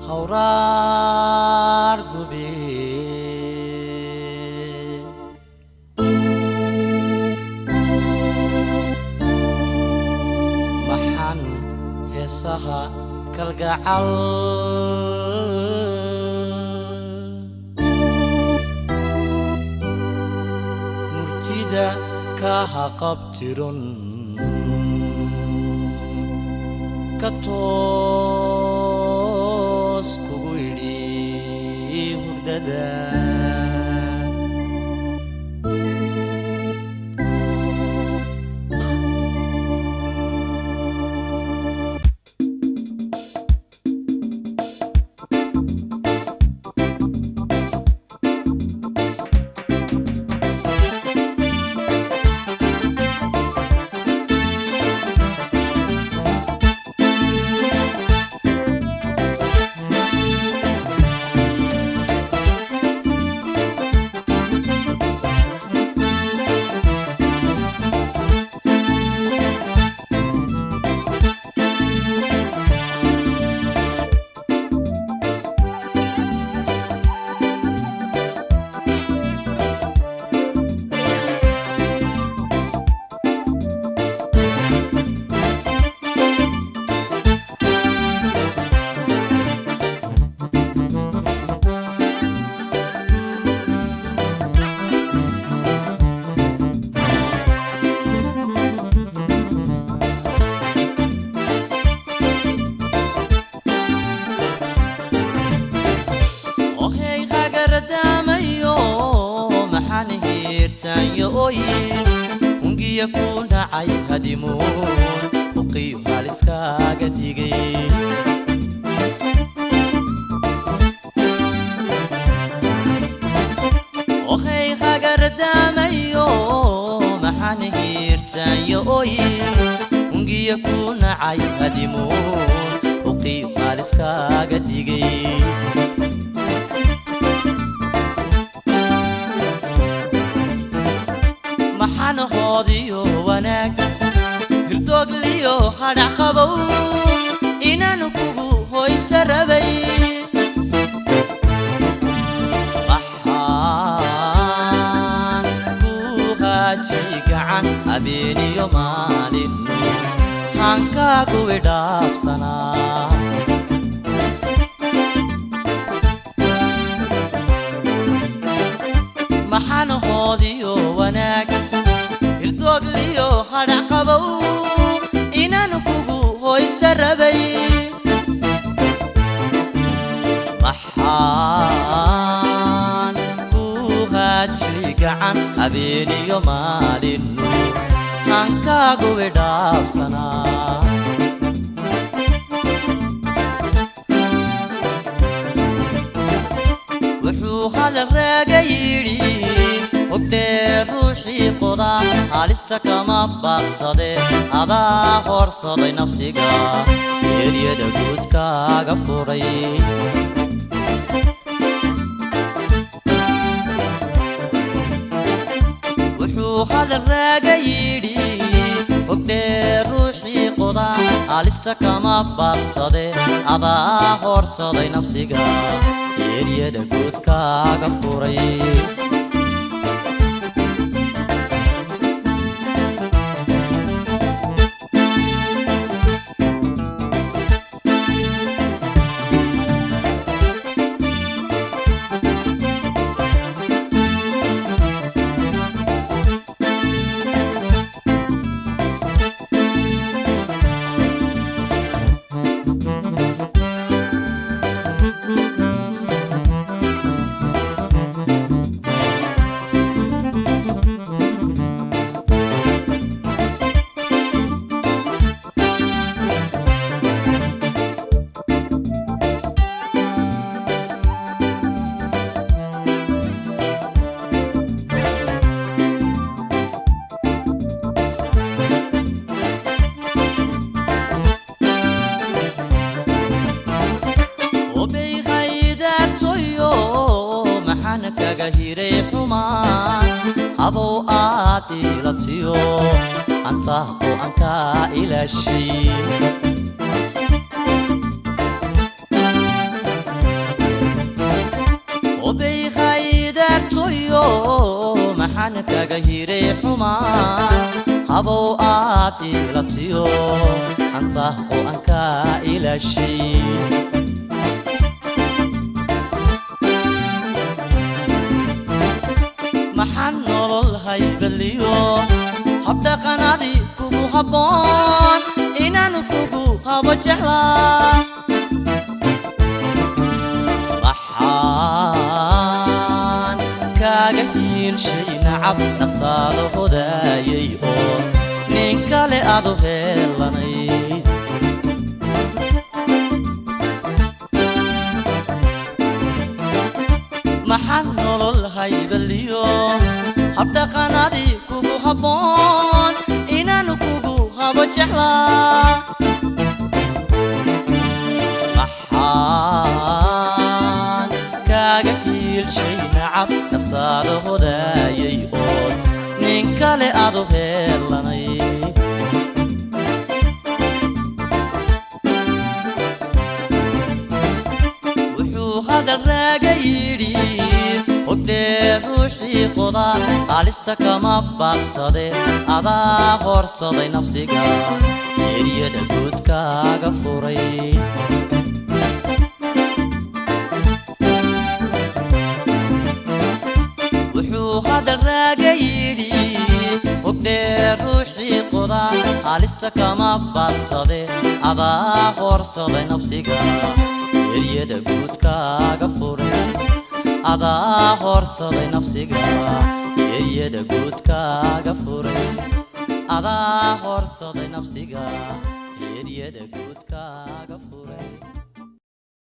hawraar gubi maxan heesaha kalgacal murtida kaha qabtirun katos kugu yidhi hurdada ungiya ku dhacay hadimuun uqiyo haliskaaga dhigay ohay hagardamayo maxaan hirtayo ungiya ku dhacay hadimuun uqiyo haliskaaga dhigay maxaan hoodiyo wanaag hirdog liyo hadhac qabow inaan kugu hoysta rabay waxaan ku haaji gacan habeeniyo maalin hankaagu idhaafsanaa maxaan hoodiyo wanaag hirdog liyo hadhac qabow inaan kugu hoysta rabay maxaan ku haaji gacan habeeniyo maalin hankaagu idhaafsanaa wuxuu hadal raaga yidhi ogdee ruuxii qoda halista kama baaqsade adaa horsaday nafsiga eeryada guudkaaga furay wuxuu hadal raaga yidhi ogdee ruuxii qoda halista kama baaqsade adaa horsaday nafsiga eeryada guudkaaga furay أبو آتي لطيو أنتهو أنك إلى الشيء كاغيري حما هبو آتي لاتيو أنت قوانك إلى شيء محن نولل هايبليو هبدا قنادي كوبو هبون إنانو كوبو هبو جهلا محان كاغير شي نعب نفتال هدايي أو نينكالي أدو هيلاني محن نولل هايبليو هبدا قنادي كوبو هبون إنانو كوبو هبو جهلا محان كاغير شي نعب نفتال هدايي أو نينكالي أدو هيلاني هذا الراجيري وقدر روحي قضاء علستك ما بقصدي أضا خرصدي نفسك يريد قدك غفوري وحو هذا الراجيري وقدر روحي قضاء علستك ما بقصدي أضا خرصدي نفسك يريد قدك غفوري أضا خرصدي نفسك يريد قدك غفوري أضا خرصدي نفسك يريد قدك